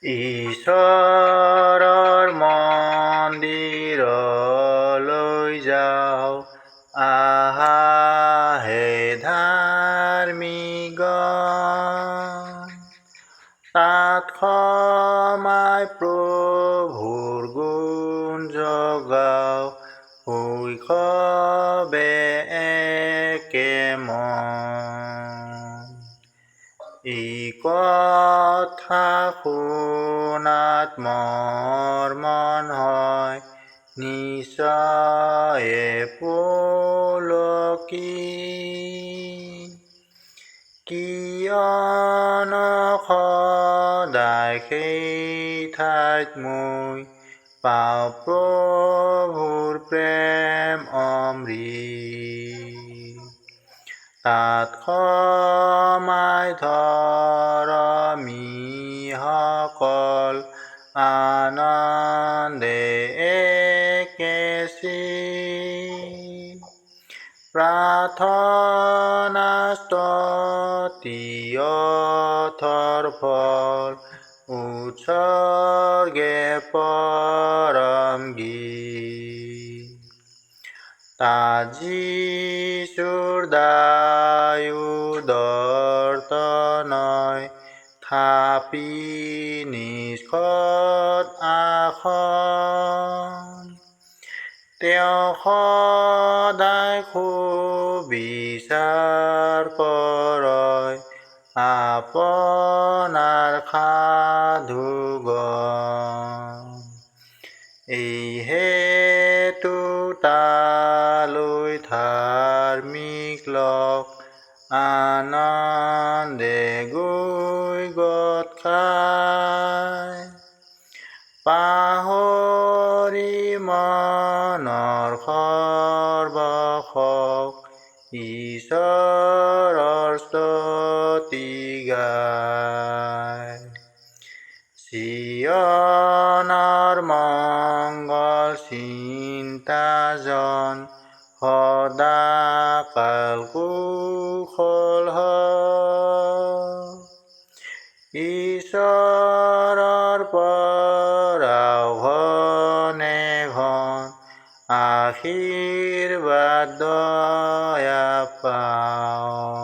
ঈশ্বৰৰ মন্দিৰলৈ যাওঁ, আহা হে ধাৰ্মিকগণ। তাত সোমাই প্ৰভুৰ গুণ জগাওঁ, শৈশৱে একে মন। এই কথা শুনাত মোৰ মন হয় নিশ্চয়ে পুলকি। কিয়নো সদায় সেই ঠাইত মই পাওঁ প্ৰভুৰ প্ৰেম অমৃত। তাত সোমাই ধৰ্মীসকল আনন্দে একেচিত, প্ৰাৰ্থনা স্তুতিৰ ফল উৎসৰ্গে পৰম গীত। তাত যীশুৰ দায়ুদৰ্শনই থাপি নিষ্কট আসন। তেওঁ সদায় সুবিচাৰ কৰে আপোনাৰ সাধুগণ। এই হেতু তালৈ ধাৰ্মিক লোক আনন্দে গৈ গোট খায়। পাহৰি মনৰ সৰ্বশোক ঈশ্বৰৰ স্তুতি গায়। চিয়নৰ মংগল চিন্তাজন সদাকাল কুশল হওক। ঈশ্বৰৰ পৰাও ঘনে ঘন আশীৰ্বাদ দয়া পাওঁ।